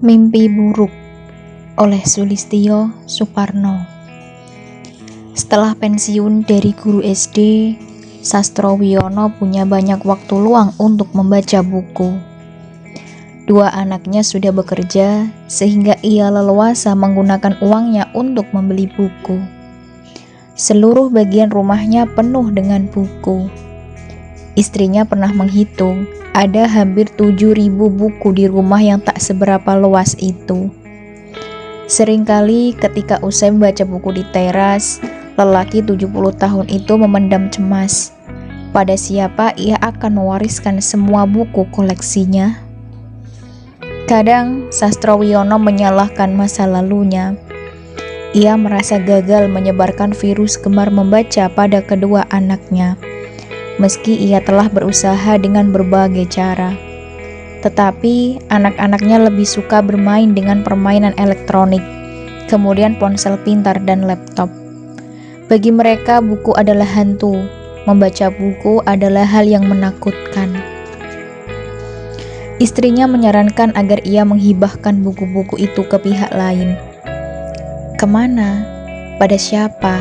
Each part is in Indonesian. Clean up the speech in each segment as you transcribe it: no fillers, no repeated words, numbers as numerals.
Mimpi Buruk oleh Sulistyo Suparno. Setelah pensiun dari guru SD, Sastrawiono punya banyak waktu luang untuk membaca buku. Dua anaknya sudah bekerja, sehingga ia leluasa menggunakan uangnya untuk membeli buku. Seluruh bagian rumahnya penuh dengan buku. Istrinya pernah menghitung, ada hampir 7.000 buku di rumah yang tak seberapa luas itu. Seringkali ketika usai membaca buku di teras, lelaki 70 tahun itu memendam cemas. Pada siapa ia akan mewariskan semua buku koleksinya? Kadang Sastrawiono menyalahkan masa lalunya. Ia merasa gagal menyebarkan virus gemar membaca pada kedua anaknya. Meski ia telah berusaha dengan berbagai cara, tetapi anak-anaknya lebih suka bermain dengan permainan elektronik, kemudian ponsel pintar dan laptop. Bagi mereka, buku adalah hantu. Membaca buku adalah hal yang menakutkan. Istrinya menyarankan agar ia menghibahkan buku-buku itu ke pihak lain. Kemana? Pada siapa?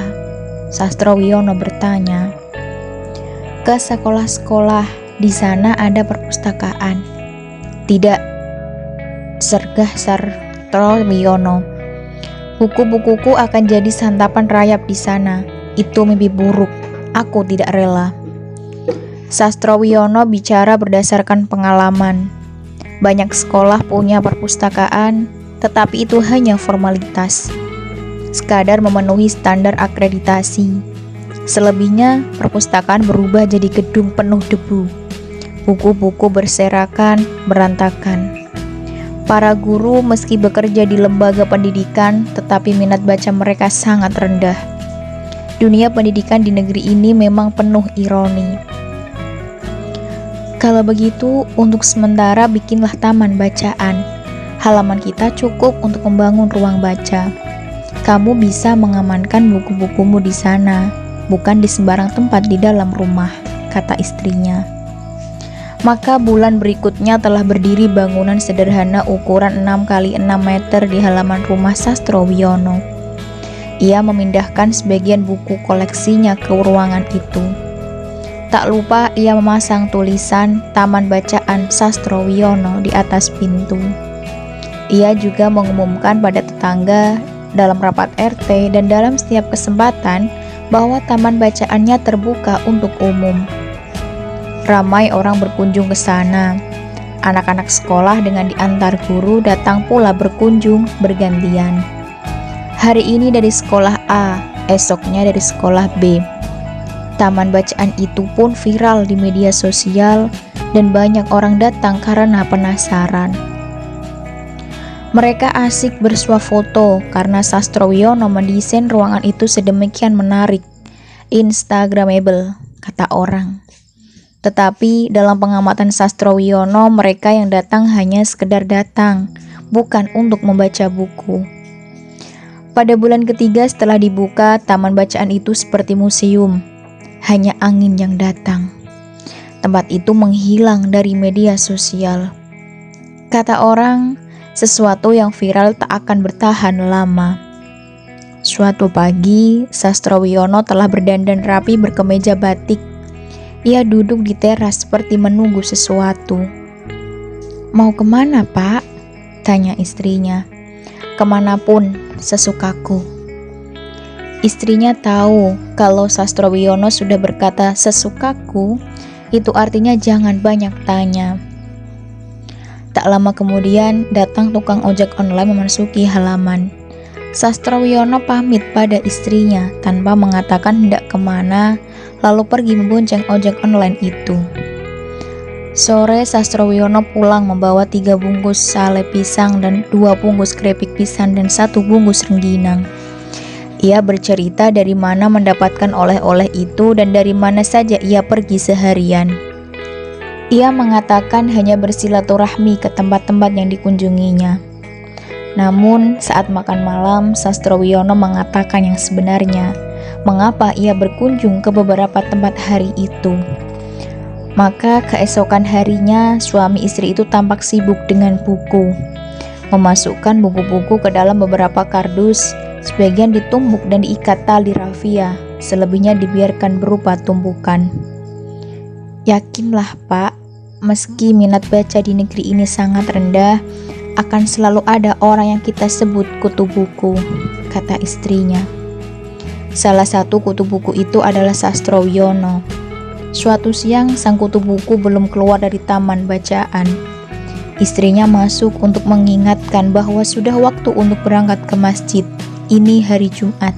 Sastrawiono bertanya. Ke sekolah-sekolah, di sana ada perpustakaan. Tidak, sergah Sastrawiono. Buku-bukuku akan jadi santapan rayap di sana. Itu mimpi buruk. Aku tidak rela. Sastrawiono bicara berdasarkan pengalaman. Banyak sekolah punya perpustakaan, tetapi itu hanya formalitas. Sekadar memenuhi standar akreditasi. Selebihnya, perpustakaan berubah jadi gedung penuh debu. Buku-buku berserakan, berantakan. Para guru meski bekerja di lembaga pendidikan, tetapi minat baca mereka sangat rendah. Dunia pendidikan di negeri ini memang penuh ironi. Kalau begitu, untuk sementara bikinlah taman bacaan. Halaman kita cukup untuk membangun ruang baca. Kamu bisa mengamankan buku-bukumu di sana, bukan di sembarang tempat di dalam rumah, kata istrinya. Maka bulan berikutnya telah berdiri bangunan sederhana ukuran 6 x 6 meter di halaman rumah Sastrawiono. Ia memindahkan sebagian buku koleksinya ke ruangan itu. Tak lupa ia memasang tulisan Taman Bacaan Sastrawiono di atas pintu. Ia juga mengumumkan pada tetangga, dalam rapat RT, dan dalam setiap kesempatan bahwa taman bacaannya terbuka untuk umum. Ramai orang berkunjung ke sana. Anak-anak sekolah dengan diantar guru datang pula berkunjung bergantian. Hari ini dari sekolah A, esoknya dari sekolah B. Taman bacaan itu pun viral di media sosial dan banyak orang datang karena penasaran. Mereka asik bersuah foto karena Sastrawiono mendesain ruangan itu sedemikian menarik, instagramable, kata orang. Tetapi dalam pengamatan Sastrawiono, mereka yang datang hanya sekedar datang, bukan untuk membaca buku. Pada bulan ketiga setelah dibuka, taman bacaan itu seperti museum. Hanya angin yang datang. Tempat itu menghilang dari media sosial. Kata orang, sesuatu yang viral tak akan bertahan lama. Suatu pagi, Sastrawiono telah berdandan rapi berkemeja batik. Ia duduk di teras seperti menunggu sesuatu. Mau kemana, Pak? Tanya istrinya. Kemanapun, sesukaku. Istrinya tahu kalau Sastrawiono sudah berkata sesukaku, itu artinya jangan banyak tanya. Tak lama kemudian, datang tukang ojek online memasuki halaman. Sastrawiono pamit pada istrinya tanpa mengatakan hendak kemana, lalu pergi membonceng ojek online itu. Sore, Sastrawiono pulang membawa 3 bungkus sale pisang dan 2 bungkus keripik pisang dan 1 bungkus rengginang. Ia bercerita dari mana mendapatkan oleh-oleh itu dan dari mana saja ia pergi seharian. Ia mengatakan hanya bersilaturahmi ke tempat-tempat yang dikunjunginya. Namun, saat makan malam, Sastrawiono mengatakan yang sebenarnya, mengapa ia berkunjung ke beberapa tempat hari itu. Maka keesokan harinya, suami istri itu tampak sibuk dengan buku. memasukkan buku-buku ke dalam beberapa kardus. Sebagian ditumbuk dan diikat tali rafia, selebihnya dibiarkan berupa tumpukan. Yakinlah Pak, meski minat baca di negeri ini sangat rendah, akan selalu ada orang yang kita sebut kutu buku, kata istrinya. Salah satu kutu buku itu adalah Sastrowiono. Suatu siang, sang kutu buku belum keluar dari taman bacaan. Istrinya masuk untuk mengingatkan bahwa sudah waktu untuk berangkat ke masjid. Ini hari Jumat.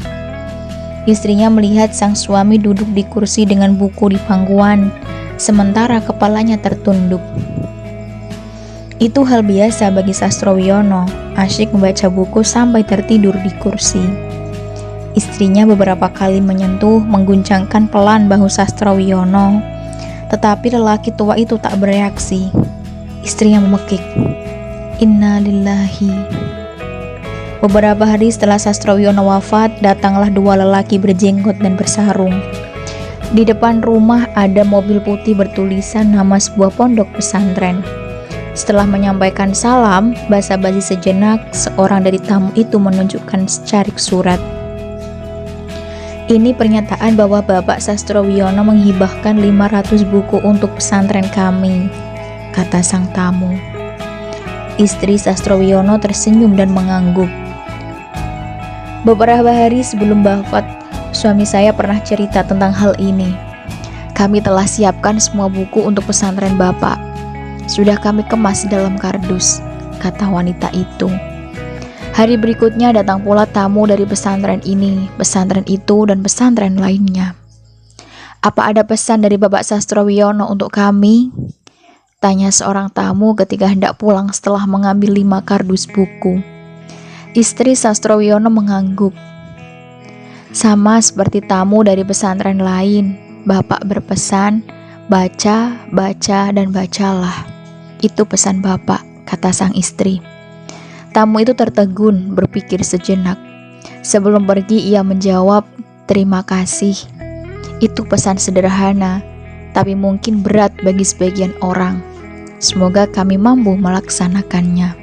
Istrinya melihat sang suami duduk di kursi dengan buku di pangkuan, sementara kepalanya tertunduk. Itu hal biasa bagi Sastrowiono, asyik membaca buku sampai tertidur di kursi. Istrinya beberapa kali menyentuh, mengguncangkan pelan bahu Sastrowiono, tetapi lelaki tua itu tak bereaksi. Istrinya memekik, "Inna lillahi." Beberapa hari setelah Sastrowiono wafat, datanglah dua lelaki berjenggot dan bersarung. Di depan rumah ada mobil putih bertulisan nama sebuah pondok pesantren. Setelah menyampaikan salam, basa-basi sejenak, seorang dari tamu itu menunjukkan secarik surat. Ini pernyataan bahwa Bapak Sastrowiono menghibahkan 500 buku untuk pesantren kami, kata sang tamu. Istri Sastrowiono tersenyum dan mengangguk. Beberapa hari sebelum wafat, suami saya pernah cerita tentang hal ini. Kami telah siapkan semua buku untuk pesantren Bapak. Sudah kami kemas dalam kardus, kata wanita itu. Hari berikutnya datang pula tamu dari pesantren ini, pesantren itu, dan pesantren lainnya. Apa ada pesan dari Bapak Sastrowiono untuk kami? Tanya seorang tamu ketika hendak pulang setelah mengambil 5 kardus buku. Istri Sastrowiono mengangguk. Sama seperti tamu dari pesantren lain, Bapak berpesan, baca, baca, dan bacalah. Itu pesan Bapak, kata sang istri. Tamu itu tertegun, berpikir sejenak. Sebelum pergi ia menjawab, "Terima kasih." Itu pesan sederhana, tapi mungkin berat bagi sebagian orang. Semoga kami mampu melaksanakannya.